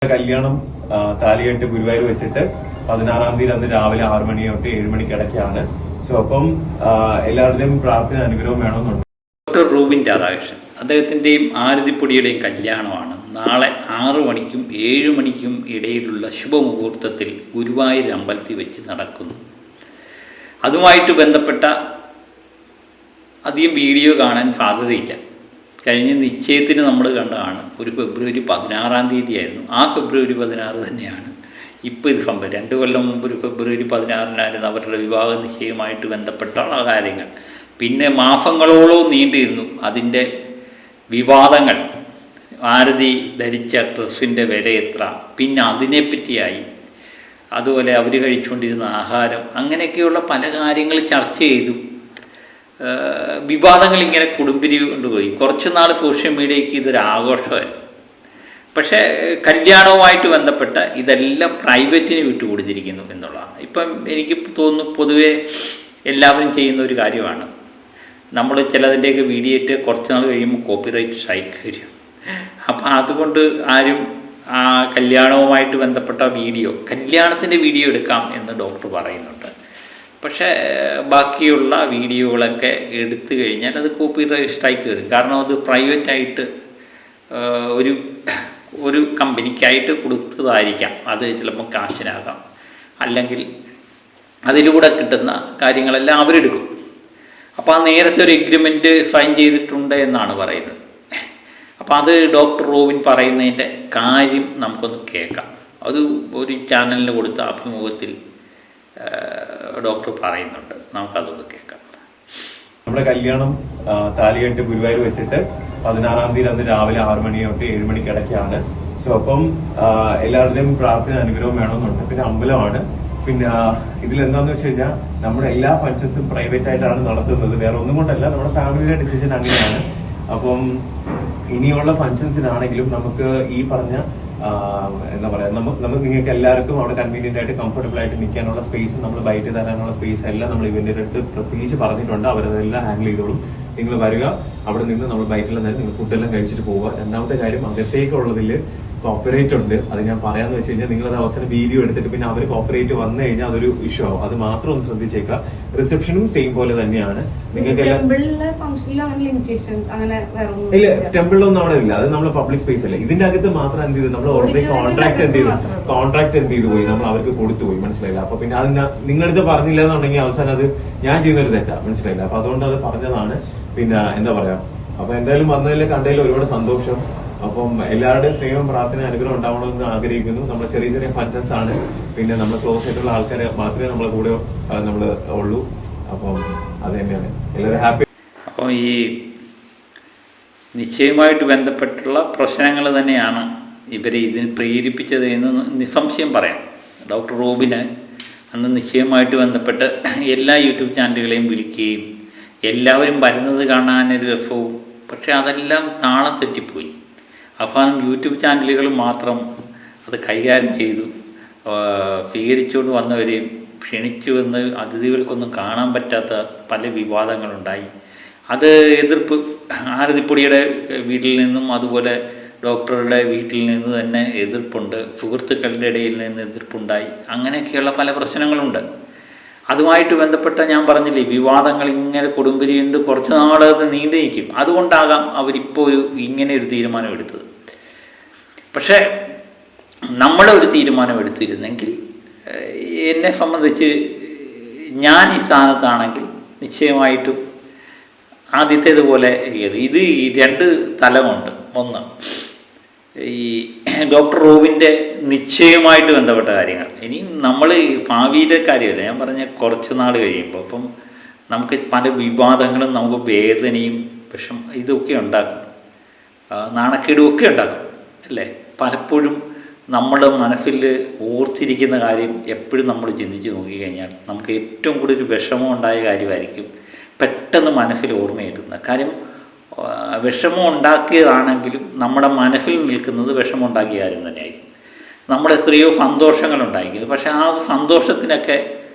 കല്യാണം താലികെട്ട് ഗുരുവായൂർ വെച്ചിട്ട് 16-ാം തീയതി അന്ന് രാവിലെ 6 മണി തൊട്ട് 7 മണിക്ക് ഇടയ്ക്കാണ്. സോ അപ്പം എല്ലാവരുടെയും പ്രാർത്ഥന അനുഗ്രഹം വേണമെന്നുണ്ട്. ഡോക്ടർ റൂബിൻ രാധാകൃഷ്ണൻ അദ്ദേഹത്തിൻ്റെയും ആരതിപ്പൊടിയുടെയും കല്യാണമാണ് നാളെ 6 മണിക്കും 7 മണിക്കും ഇടയിലുള്ള ശുഭമുഹൂർത്തത്തിൽ ഗുരുവായൂർ അമ്പലത്തിൽ വെച്ച് നടക്കുന്നു. അതുമായിട്ട് ബന്ധപ്പെട്ട അധികം വീഡിയോ കാണാൻ സാധ്യതയില്ല. കഴിഞ്ഞ നിശ്ചയത്തിന് നമ്മൾ കണ്ടതാണ് ഒരു ഫെബ്രുവരി 16-ാം തീയതി ആയിരുന്നു. ആ ഫെബ്രുവരി 16 തന്നെയാണ് ഇപ്പോൾ ഇത് സംഭവം. 2 കൊല്ലം മുമ്പ് ഒരു ഫെബ്രുവരി 16-നായിരുന്നു അവരുടെ വിവാഹ നിശ്ചയമായിട്ട് ബന്ധപ്പെട്ടുള്ള കാര്യങ്ങൾ. പിന്നെ മാസങ്ങളോളം നീണ്ടിരുന്നു അതിൻ്റെ വിവാദങ്ങൾ. ആരതി ധരിച്ച ഡ്രസ്സിൻ്റെ വില എത്ര, പിന്നെ അതിനെപ്പറ്റിയായി, അതുപോലെ അവർ കഴിച്ചുകൊണ്ടിരുന്ന ആഹാരം, അങ്ങനെയൊക്കെയുള്ള പല കാര്യങ്ങൾ ചർച്ച ചെയ്തു. വിവാദങ്ങൾ ഇങ്ങനെ കുടുംബിരി കൊണ്ടുപോയി. കുറച്ച് നാൾ സോഷ്യൽ മീഡിയയ്ക്ക് ഇതൊരു ആഘോഷമായിരുന്നു. പക്ഷേ കല്യാണവുമായിട്ട് ബന്ധപ്പെട്ട ഇതെല്ലാം പ്രൈവറ്റിന് വിട്ടുകൊടുത്തിരിക്കുന്നു എന്നുള്ളതാണ്. ഇപ്പം എനിക്ക് തോന്നുന്നു പൊതുവെ എല്ലാവരും ചെയ്യുന്ന ഒരു കാര്യമാണ്. നമ്മൾ ചിലതിൻ്റെയൊക്കെ വീഡിയോ ഇട്ട് കുറച്ച് നാൾ കഴിയുമ്പോൾ കോപ്പിറൈറ്റ് സ്ട്രൈക്ക് വരും. അപ്പം അതുകൊണ്ട് ആരും ആ കല്യാണവുമായിട്ട് ബന്ധപ്പെട്ട കല്യാണത്തിൻ്റെ വീഡിയോ എടുക്കാം എന്ന് ഡോക്ടർ പറയുന്നുണ്ട്. പക്ഷേ ബാക്കിയുള്ള വീഡിയോകളൊക്കെ എടുത്തു കഴിഞ്ഞാൽ അത് കോപ്പിറൈറ്റ് സ്ട്രൈക്ക് വരും. കാരണം അത് പ്രൈവറ്റായിട്ട് ഒരു കമ്പനിക്കായിട്ട് കൊടുത്തതായിരിക്കാം. അത് ചിലപ്പോൾ കാശിനാകാം, അല്ലെങ്കിൽ അതിലൂടെ കിട്ടുന്ന കാര്യങ്ങളെല്ലാം അവരെടുക്കും. അപ്പോൾ ആ നേരത്തെ ഒരു എഗ്രിമെൻറ്റ് സൈൻ ചെയ്തിട്ടുണ്ട് എന്നാണ് പറയുന്നത്. അപ്പോൾ അത് ഡോക്ടർ റോബിൻ പറയുന്നതിൻ്റെ കാര്യം നമുക്കൊന്ന് കേൾക്കാം. അത് ഒരു ചാനലിന് കൊടുത്ത അഭിമുഖത്തിൽ ഡോക്ടർ പറയുന്നുണ്ട്. നമുക്കതൊന്ന് കേൾക്കാം. നമ്മുടെ കല്യാണം താലികെട്ട് ഗുരുവായൂർ വെച്ചിട്ട് 16-ാം തീയതി അന്ന് രാവിലെ 6 മണി തൊട്ട് 7 മണിക്ക് ഇടയ്ക്കാണ്. സോ അപ്പം എല്ലാവരുടെയും പ്രാർത്ഥന അനുഗ്രഹം വേണമെന്നുണ്ട്. പിന്നെ അമ്പലമാണ്. പിന്നെ ഇതിലെന്താന്ന് വെച്ച് കഴിഞ്ഞാൽ നമ്മുടെ എല്ലാ ഫങ്ഷൻസും പ്രൈവറ്റ് ആയിട്ടാണ് നടത്തുന്നത്. വേറെ ഒന്നും കൊണ്ടല്ല, നമ്മുടെ ഫാമിലിയുടെ ഡിസിഷൻ അങ്ങനെയാണ്. അപ്പം ഇനിയുള്ള ഫങ്ഷൻസിനാണെങ്കിലും നമുക്ക് ഈ പറഞ്ഞ എന്താ പറയാ, നമുക്ക് നിങ്ങൾക്ക് എല്ലാവർക്കും അവിടെ കൺവീനിയന്റ് ആയിട്ട് കംഫർട്ടബിൾ ആയിട്ട് നിൽക്കാനുള്ള സ്പേസ്, നമ്മൾ ബൈറ്റ് തരാനുള്ള സ്പേസ് എല്ലാം നമ്മൾ ഇവന്റിന്റെ അടുത്ത് പ്രത്യേകിച്ച് പറഞ്ഞിട്ടുണ്ട്. അവരതെല്ലാം ഹാൻഡിൽ ചെയ്തോളും. നിങ്ങൾ വരിക, അവിടെ നിന്ന് നമ്മൾ ബൈറ്റിൽ നേരം നിങ്ങൾ ഫുഡെല്ലാം കഴിച്ചിട്ട് പോവുക. രണ്ടാമത്തെ കാര്യം, അകത്തേക്കുള്ളതിൽ കോപ്പറേറ്റ് ഉണ്ട്. അത് ഞാൻ പറയാന്ന് വെച്ച് കഴിഞ്ഞാൽ നിങ്ങളത് അവസാനം വീഡിയോ എടുത്തിട്ട് പിന്നെ അവർ കോപ്പറേറ്റ് വന്നു കഴിഞ്ഞാൽ അതൊരു ഇഷ്യൂ ആവും. അത് മാത്രം ഒന്ന് ശ്രദ്ധിച്ചേക്കുക. റിസപ്ഷനും സെയിം പോലെ തന്നെയാണ്. നിങ്ങൾക്ക് ഇല്ല, ടെമ്പിളിലൊന്നും അവിടെ ഇല്ല. അത് നമ്മൾ പബ്ലിക് സ്പേസ് അല്ലേ. ഇതിന്റെ അകത്ത് മാത്രം എന്ത് ചെയ്തു, നമ്മൾ ഓൾറെഡി കോൺട്രാക്ട് എന്ത് ചെയ്തു പോയി, നമ്മൾ അവർക്ക് കൊടുത്തു പോയി. മനസ്സിലായില്ല. അപ്പൊ പിന്നെ അതിന് നിങ്ങളിത് പറഞ്ഞില്ല എന്നുണ്ടെങ്കിൽ അവസാനം അത് ഞാൻ ചെയ്യുന്നൊരു തെറ്റാ. മനസ്സിലായില്ല. അപ്പൊ അതുകൊണ്ട് അത് പറഞ്ഞതാണ്. പിന്നെ എന്താ പറയാ, അപ്പൊ എന്തായാലും വന്നതിൽ കണ്ടതിൽ ഒരുപാട് സന്തോഷം. അപ്പം എല്ലാവരുടെയും സ്നേഹവും പ്രാർത്ഥന അനുഗ്രഹം ഉണ്ടാവണമെന്ന് ആഗ്രഹിക്കുന്നു. നമ്മൾ ചെറിയ ചെറിയ ഫങ്ഷൻസ് ആണ്. പിന്നെ നമ്മൾ ക്ലോസ് ആയിട്ടുള്ള ആൾക്കാരെ മാത്രമേ നമ്മളെ കൂടെ നമ്മൾ ഉള്ളൂ. അപ്പം അത് തന്നെയാണ് എല്ലാവരും ഹാപ്പി. അപ്പോൾ ഈ നിശ്ചയമായിട്ട് ബന്ധപ്പെട്ടുള്ള പ്രശ്നങ്ങൾ തന്നെയാണ് ഇവരെ ഇതിന് പ്രേരിപ്പിച്ചത് എന്ന് നിസ്സംശയം പറയാം. ഡോക്ടർ റോബിന് അന്ന് നിശ്ചയമായിട്ട് ബന്ധപ്പെട്ട് എല്ലാ യൂട്യൂബ് ചാനലുകളെയും വിളിക്കുകയും എല്ലാവരും വരുന്നത് കാണാനൊരു രസവും, പക്ഷെ അതെല്ലാം താളം തെറ്റിപ്പോയി. അവസാനം യൂട്യൂബ് ചാനലുകൾ മാത്രം അത് കൈകാര്യം ചെയ്തു. സ്വീകരിച്ചുകൊണ്ട് വന്നവരെയും ക്ഷണിച്ചു വന്ന് അതിഥികൾക്കൊന്നും കാണാൻ പറ്റാത്ത പല വിവാദങ്ങളുണ്ടായി. അത് എതിർപ്പ് ആരതിപ്പൊടിയുടെ വീട്ടിൽ നിന്നും അതുപോലെ ഡോക്ടറുടെ വീട്ടിൽ നിന്ന് തന്നെ എതിർപ്പുണ്ട്. സുഹൃത്തുക്കളുടെ ഇടയിൽ നിന്ന് എതിർപ്പുണ്ടായി. അങ്ങനെയൊക്കെയുള്ള പല പ്രശ്നങ്ങളുണ്ട്. അതുമായിട്ട് ബന്ധപ്പെട്ട ഞാൻ പറഞ്ഞില്ലേ, വിവാദങ്ങൾ ഇങ്ങനെ കൊടുമ്പിരിയുണ്ട്. കുറച്ച് നാളത് നീണ്ടു നിൽക്കും. അതുകൊണ്ടാകാം അവരിപ്പോൾ ഇങ്ങനെ ഒരു തീരുമാനം എടുത്തത്. പക്ഷേ നമ്മളൊരു തീരുമാനം എടുത്തിരുന്നെങ്കിൽ, എന്നെ സംബന്ധിച്ച് ഞാൻ ഈ സ്ഥാനത്താണെങ്കിൽ നിശ്ചയമായിട്ടും ആദ്യത്തേതുപോലെ ഇത് 2 തലമുണ്ട്. ഒന്ന്, ഈ ഡോക്ടർ റോബിൻ്റെ നിശ്ചയമായിട്ട് ബന്ധപ്പെട്ട കാര്യങ്ങൾ. ഇനി നമ്മൾ ഭാവിയിലെ കാര്യമല്ല, ഞാൻ പറഞ്ഞ കുറച്ച് നാൾ കഴിയുമ്പോൾ അപ്പം നമുക്ക് പല വിവാദങ്ങളും, നമുക്ക് വേദനയും ഇതൊക്കെ ഉണ്ടാക്കും, നാണക്കേടും ഒക്കെ ഉണ്ടാക്കും അല്ലേ. പലപ്പോഴും നമ്മൾ മനസ്സിൽ ഓർത്തിരിക്കുന്ന കാര്യം എപ്പോഴും നമ്മൾ ചിന്തിച്ച് നോക്കിക്കഴിഞ്ഞാൽ നമുക്ക് ഏറ്റവും കൂടുതൽ വിഷമം ഉണ്ടായ കാര്യമായിരിക്കും പെട്ടെന്ന് മനസ്സിൽ ഓർമ്മയെത്തുന്നത്. കാര്യം വിഷമം ഉണ്ടാക്കിയതാണെങ്കിലും നമ്മുടെ മനസ്സിൽ നിൽക്കുന്നത് വിഷമം ഉണ്ടാക്കിയ കാര്യം തന്നെയായിരിക്കും. നമ്മൾ എത്രയോ സന്തോഷങ്ങളുണ്ടായിരിക്കും, പക്ഷേ ആ സന്തോഷത്തിനൊക്കെ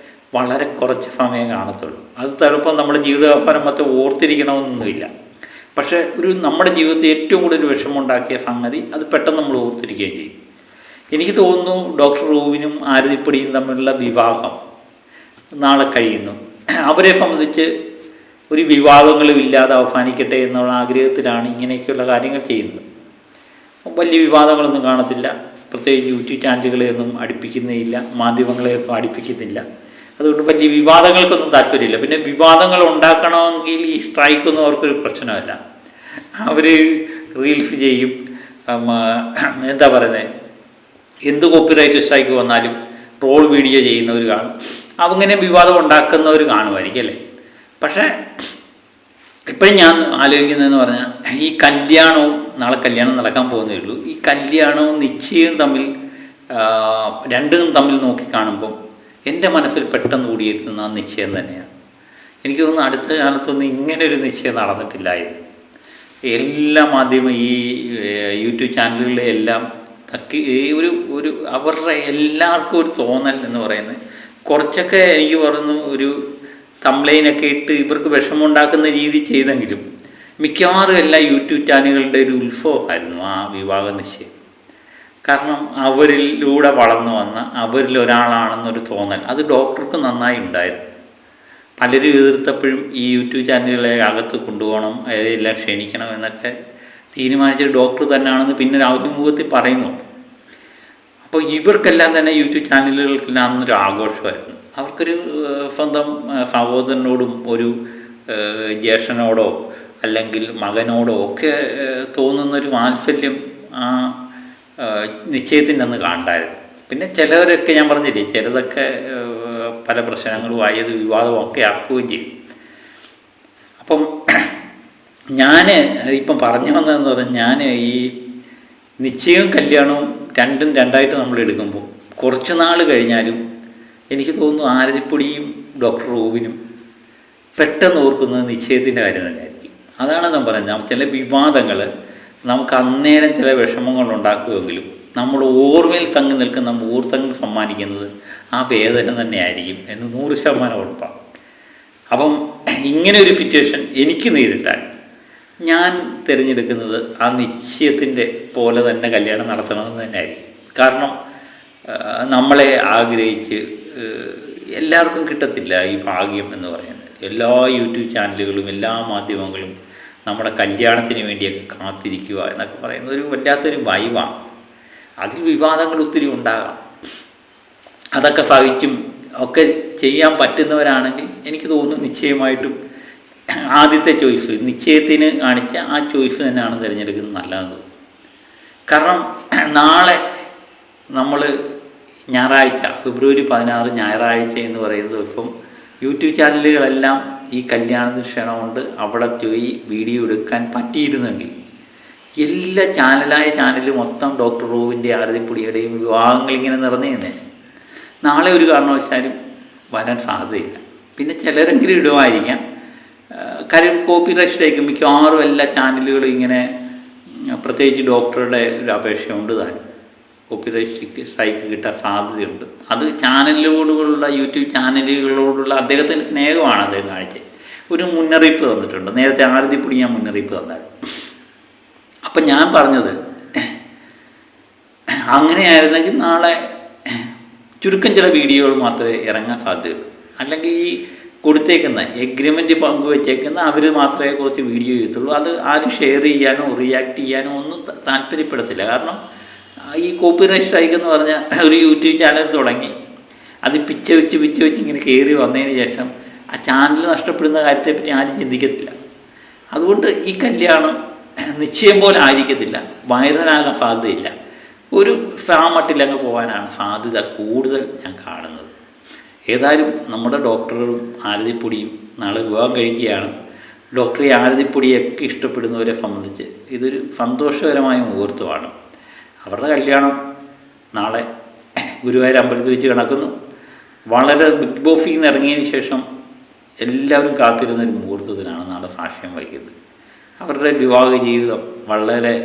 വളരെ കുറച്ച് സമയം കാണത്തുള്ളൂ. അത് ചിലപ്പോൾ നമ്മുടെ ജീവിതാവസാനം മൊത്തം ഓർത്തിരിക്കണമെന്നൊന്നുമില്ല. പക്ഷേ നമ്മുടെ ജീവിതത്തിൽ ഏറ്റവും കൂടുതൽ വിഷമമുണ്ടാക്കിയ സംഗതി അത് പെട്ടെന്ന് നമ്മൾ ഓർത്തിരിക്കുകയും ചെയ്യും. എനിക്ക് തോന്നുന്നു ഡോക്ടർ റൂബിനും ആരതിപ്പൊടിയും തമ്മിലുള്ള വിവാഹം നാളെ കഴിയുന്നു. അവരെ സംബന്ധിച്ച് ഒരു വിവാദങ്ങളും ഇല്ലാതെ അവസാനിക്കട്ടെ എന്നുള്ള ആഗ്രഹത്തിലാണ് ഇങ്ങനെയൊക്കെയുള്ള കാര്യങ്ങൾ ചെയ്യുന്നത്. വലിയ വിവാദങ്ങളൊന്നും കാണത്തില്ല, പ്രത്യേകിച്ച് യൂട്യൂബ് ചാനലുകളെയൊന്നും അടുപ്പിക്കുന്നേയില്ല, മാധ്യമങ്ങളെയൊന്നും അടുപ്പിക്കുന്നില്ല. അതുകൊണ്ട് വലിയ വിവാദങ്ങൾക്കൊന്നും താല്പര്യമില്ല. പിന്നെ വിവാദങ്ങൾ ഉണ്ടാക്കണമെങ്കിൽ ഈ സ്ട്രൈക്കൊന്നും അവർക്കൊരു പ്രശ്നമല്ല. അവർ റീൽസ് ചെയ്യും, എന്താ പറയുന്നത്, എന്ത് കോപ്പിറൈറ്റ് സ്ട്രൈക്ക് വന്നാലും ട്രോൾ വീഡിയോ ചെയ്യുന്നവർ കാണും, അങ്ങനെ വിവാദം ഉണ്ടാക്കുന്നവർ കാണുമായിരിക്കും അല്ലേ. പക്ഷേ ഇപ്പോഴും ഞാൻ ആലോചിക്കുന്നതെന്ന് പറഞ്ഞാൽ ഈ കല്യാണവും, നാളെ കല്യാണം നടക്കാൻ പോകുന്നേ ഉള്ളൂ, ഈ കല്യാണവും നിശ്ചയവും തമ്മിൽ രണ്ടും തമ്മിൽ നോക്കി കാണുമ്പം എൻ്റെ മനസ്സിൽ പെട്ടെന്ന് കൂടിയിരുന്ന ആ നിശ്ചയം തന്നെയാണ്. എനിക്ക് തോന്നുന്നു അടുത്ത കാലത്തൊന്നും ഇങ്ങനൊരു നിശ്ചയം നടന്നിട്ടില്ലായിരുന്നു. എല്ലാ മാധ്യമം ഈ യൂട്യൂബ് ചാനലുകളിലെ എല്ലാം ഒരു അവരുടെ എല്ലാവർക്കും ഒരു തോന്നൽ എന്ന് പറയുന്നത്, കുറച്ചൊക്കെ എനിക്ക് പറഞ്ഞു ഒരു തംബ്ലൈനൊക്കെ ഇട്ട് ഇവർക്ക് വിഷമമുണ്ടാക്കുന്ന രീതി ചെയ്തെങ്കിലും മിക്കവാറും എല്ലാ യൂട്യൂബ് ചാനലുകളുടെ ഒരു ഉത്സവമായിരുന്നു ആ വിവാഹ നിശ്ചയം. കാരണം അവരിലൂടെ വളർന്നു വന്ന അവരിൽ ഒരാളാണെന്നൊരു തോന്നൽ അത് ഡോക്ടർക്ക് നന്നായി ഉണ്ടായിരുന്നു. പലരും എതിർത്തപ്പോഴും ഈ യൂട്യൂബ് ചാനലുകളെ അകത്ത് കൊണ്ടുപോകണം, അവരെല്ലാം ക്ഷണിക്കണം എന്നൊക്കെ തീരുമാനിച്ച ഡോക്ടർ തന്നെയാണെന്ന് പിന്നെ അഭിമുഖത്തിൽ പറയുന്നുണ്ട്. അപ്പോൾ ഇവർക്കെല്ലാം തന്നെ യൂട്യൂബ് ചാനലുകൾക്കെല്ലാം അന്നൊരു ആഘോഷമായിരുന്നു. അവർക്കൊരു സ്വന്തം സഹോദരനോടും ഒരു ജ്യേഷ്ഠനോടോ അല്ലെങ്കിൽ മകനോടോ ഒക്കെ തോന്നുന്നൊരു വാത്സല്യം ആ നിശ്ചയത്തിൻ്റെ അന്ന് കാണണ്ടായിരുന്നു. പിന്നെ ചിലവരൊക്കെ ഞാൻ പറഞ്ഞില്ലേ, ചിലതൊക്കെ പല പ്രശ്നങ്ങളും ആയത് വിവാദമൊക്കെ ആക്കുകയും ചെയ്യും. അപ്പം ഞാൻ ഇപ്പം പറഞ്ഞു വന്നതെന്ന് പറഞ്ഞാൽ, ഞാൻ ഈ നിശ്ചയവും കല്യാണവും രണ്ടും രണ്ടായിട്ട് നമ്മൾ എടുക്കുമ്പോൾ കുറച്ച് നാൾ കഴിഞ്ഞാലും എനിക്ക് തോന്നുന്നു ആരതിപ്പൊടിയും ഡോക്ടർ റൂബിനും പെട്ടെന്ന് ഓർക്കുന്നത് നിശ്ചയത്തിൻ്റെ കാര്യം തന്നെയായിരിക്കും. അതാണ് ഞാൻ പറയുന്നത്, ചില വിവാദങ്ങൾ നമുക്ക് അന്നേരം ചില വിഷമങ്ങൾ ഉണ്ടാക്കുമെങ്കിലും നമ്മൾ ഓർമ്മയിൽ തങ്ങി നിൽക്കുന്ന മുഹൂർത്തങ്ങൾ സമ്മാനിക്കുന്നത് ആ വേദന തന്നെയായിരിക്കും എന്ന് 100% ഉറപ്പാണ്. അപ്പം ഇങ്ങനെ ഒരു സിറ്റുവേഷൻ എനിക്ക് നേരിട്ടാൽ ഞാൻ തിരഞ്ഞെടുക്കുന്നത് ആ നിശ്ചയത്തിൻ്റെ പോലെ തന്നെ കല്യാണം നടത്തണമെന്ന് തന്നെയായിരിക്കും. കാരണം നമ്മളെ ആഗ്രഹിച്ച് എല്ലാവർക്കും കിട്ടത്തില്ല ഈ ഭാഗ്യം എന്ന് പറയുന്നത്. എല്ലാ യൂട്യൂബ് ചാനലുകളും എല്ലാ മാധ്യമങ്ങളും നമ്മുടെ കല്യാണത്തിന് വേണ്ടിയൊക്കെ കാത്തിരിക്കുക എന്നൊക്കെ പറയുന്നത് ഒരു വല്ലാത്തൊരു വൈവാണ്. അതിൽ വിവാദങ്ങൾ ഒത്തിരി ഉണ്ടാകാം. അതൊക്കെ സഹിച്ചും ഒക്കെ ചെയ്യാൻ പറ്റുന്നവരാണെങ്കിൽ എനിക്ക് തോന്നുന്നു നിശ്ചയമായിട്ടും ആദ്യത്തെ ചോയ്സ്, നിശ്ചയത്തിന് കാണിച്ച ആ ചോയ്സ് തന്നെയാണ് തിരഞ്ഞെടുക്കുന്നത് നല്ലത്. കാരണം നാളെ നമ്മൾ ഞായറാഴ്ച ഫെബ്രുവരി 16 ഞായറാഴ്ച എന്ന് പറയുന്നത്, ഇപ്പം യൂട്യൂബ് ചാനലുകളെല്ലാം ഈ കല്യാണത്തിന് ക്ഷണമുണ്ട് അവിടെ പോയി വീഡിയോ എടുക്കാൻ പറ്റിയിരുന്നെങ്കിൽ എല്ലാ ചാനൽ മൊത്തം ഡോക്ടർ റൂബിൻ്റെ ആരതിപ്പൊടിയുടെയും വിവാഹങ്ങളിങ്ങനെ നിറഞ്ഞു. നാളെ ഒരു കാരണവശാലും വരാൻ സാധ്യതയില്ല. പിന്നെ ചിലരെങ്കിലും ഇടുമായിരിക്കാം. കാര്യം കോപ്പിറൈറ്റ് സ്ട്രൈക്ക് മിക്കവാറും എല്ലാ ചാനലുകളും ഇങ്ങനെ, പ്രത്യേകിച്ച് ഡോക്ടറുടെ ഒരു അപേക്ഷയുണ്ട് താനും, കോപ്പിറൈറ്റ് സ്ട്രൈക്ക് കിട്ടാൻ സാധ്യതയുണ്ട്. അത് ചാനലുകളോടുള്ള യൂട്യൂബ് ചാനലുകളോടുള്ള അദ്ദേഹത്തിൻ്റെ സ്നേഹമാണ് അദ്ദേഹം കാണിച്ചത്. ഒരു മുന്നറിയിപ്പ് തന്നിട്ടുണ്ട്. നേരത്തെ ആരതിപ്പൊടി ഞാൻ മുന്നറിയിപ്പ് തന്നായിരുന്നു. അപ്പം ഞാൻ പറഞ്ഞത് അങ്ങനെയായിരുന്നെങ്കിൽ നാളെ ചുരുക്കം ചില വീഡിയോകൾ മാത്രമേ ഇറങ്ങാൻ സാധ്യതയുള്ളൂ. അല്ലെങ്കിൽ ഈ കൊടുത്തേക്കുന്ന എഗ്രിമെൻ്റ് പങ്കുവെച്ചേക്കുന്ന അവർ മാത്രമേ കുറച്ച് വീഡിയോ ചെയ്യത്തുള്ളൂ. അത് ആരും ഷെയർ ചെയ്യാനോ റിയാക്ട് ചെയ്യാനോ ഒന്നും താല്പര്യപ്പെടത്തില്ല. കാരണം ഈ കോപ്പിറൈറ്റ് സ്ട്രൈക്ക് എന്ന് പറഞ്ഞാൽ ഒരു യൂട്യൂബ് ചാനൽ തുടങ്ങി അത് പിച്ച വെച്ച് ഇങ്ങനെ കയറി വന്നതിന് ശേഷം ആ ചാനൽ നഷ്ടപ്പെടുന്ന കാര്യത്തെപ്പറ്റി ആരും ചിന്തിക്കത്തില്ല. അതുകൊണ്ട് ഈ കല്യാണം നിശ്ചയം പോലെ ആയിരിക്കത്തില്ല, വൈറലാകാൻ സാധ്യതയില്ല. ഒരു ഫാമട്ടിലങ്ങ് പോകാനാണ് സാധ്യത കൂടുതൽ ഞാൻ കാണുന്നത്. ഏതായാലും നമ്മുടെ ഡോക്ടറും ആരതിപ്പൊടിയും നാളെ വിവാഹം കഴിക്കുകയാണ്. ഡോക്ടറെ ആരതിപ്പൊടിയൊക്കെ ഇഷ്ടപ്പെടുന്നവരെ സംബന്ധിച്ച് ഇതൊരു സന്തോഷകരമായ മുഹൂർത്തമാണ്. അവരുടെ കല്യാണം നാളെ ഗുരുവായൂർ അമ്പലത്തിൽ വെച്ച് നടക്കുന്നു. വളരെ ബിഗ് ബോസിൽ നിന്ന് ഇറങ്ങിയതിന് ശേഷം എല്ലാവരും കാത്തിരുന്നൊരു മുഹൂർത്തത്തിനാണ് നാളെ സാക്ഷ്യം വഹിക്കുന്നത്. അവരുടെ വിവാഹ ജീവിതം വളരെ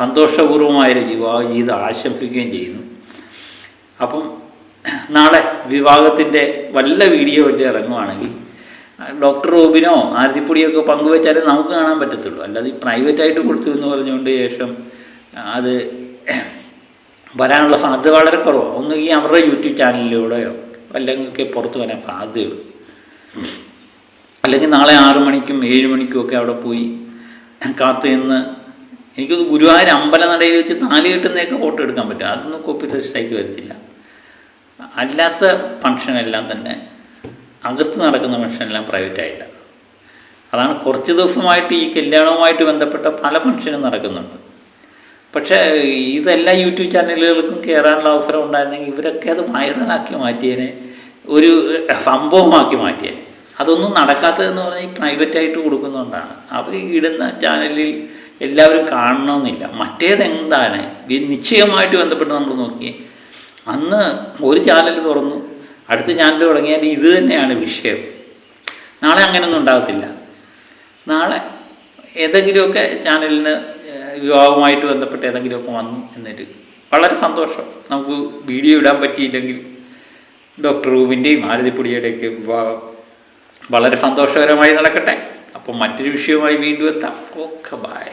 സന്തോഷപൂർവമായൊരു വിവാഹ ജീവിതം ആശംസിക്കുകയും ചെയ്യുന്നു. അപ്പം നാളെ വിവാഹത്തിൻ്റെ വല്ല വീഡിയോ വല്ല ഇറങ്ങുവാണെങ്കിൽ ഡോക്ടർ റൂബിനോ ആരതിപ്പൊടിയൊക്കെ പങ്കുവെച്ചാലേ നമുക്ക് കാണാൻ പറ്റത്തുള്ളൂ. അല്ലാതെ ഈ പ്രൈവറ്റായിട്ട് കൊടുത്തു എന്ന് പറഞ്ഞുകൊണ്ട് ശേഷം അത് വരാനുള്ള സാധ്യത വളരെ കുറവാണ്. ഒന്ന് ഈ അവരുടെ യൂട്യൂബ് ചാനലിലൂടെയോ അല്ലെങ്കിൽ പുറത്ത് വരാൻ സാധ്യതയുള്ളൂ. അല്ലെങ്കിൽ നാളെ 6 മണിക്കും 7 മണിക്കും ഒക്കെ അവിടെ പോയി കാത്തു നിന്ന് എനിക്കൊന്ന് ഗുരുവായൂർ അമ്പലനടയിൽ വെച്ച് താലി കെട്ടുന്നതൊക്കെ ഫോട്ടോ എടുക്കാൻ പറ്റും. അതൊന്നും കോപ്പി സ്ട്രൈക്ക് വരത്തില്ല. അല്ലാത്ത ഫംഗ്ഷനെല്ലാം തന്നെ അകത്ത് നടക്കുന്ന ഫംഗ്ഷനെല്ലാം പ്രൈവറ്റായില്ല. അതാണ് കുറച്ച് ദിവസമായിട്ട് ഈ കല്യാണവുമായിട്ട് ബന്ധപ്പെട്ട പല ഫംഗ്ഷനും നടക്കുന്നുണ്ട്. പക്ഷേ ഇതെല്ലാ യൂട്യൂബ് ചാനലുകൾക്കും കയറാനുള്ള അവസരം ഉണ്ടായിരുന്നെങ്കിൽ ഇവരൊക്കെ അത് വൈറലാക്കി മാറ്റിയേനെ, ഒരു സംഭവമാക്കി മാറ്റിയേനെ. അതൊന്നും നടക്കാത്തതെന്ന് പറഞ്ഞാൽ ഈ പ്രൈവറ്റായിട്ട് കൊടുക്കുന്നതുകൊണ്ടാണ്. അവർ ഇടുന്ന ചാനലിൽ എല്ലാവരും കാണണമെന്നില്ല. മറ്റേതെന്താണ് നിശ്ചയമായിട്ട് ബന്ധപ്പെട്ട് നമ്മൾ നോക്കിയേ, അന്ന് ഒരു ചാനൽ തുറന്നു അടുത്ത ചാനൽ തുടങ്ങിയാൽ ഇത് തന്നെയാണ് വിഷയം. നാളെ അങ്ങനെയൊന്നും ഉണ്ടാകത്തില്ല. നാളെ ഏതെങ്കിലുമൊക്കെ ചാനലിന് വിവാഹവുമായിട്ട് ബന്ധപ്പെട്ട് ഏതെങ്കിലുമൊക്കെ വന്നു എന്നിട്ട് വളരെ സന്തോഷം. നമുക്ക് വീഡിയോ ഇടാൻ പറ്റിയില്ലെങ്കിൽ ഡോക്ടർ റൂബിൻ്റെയും ആരതിപ്പൊടിയുടെയൊക്കെ വിവാഹം വളരെ സന്തോഷകരമായി നടക്കട്ടെ. അപ്പോൾ മറ്റൊരു വിഷയവുമായി വീണ്ടും എത്താം. Okay, by.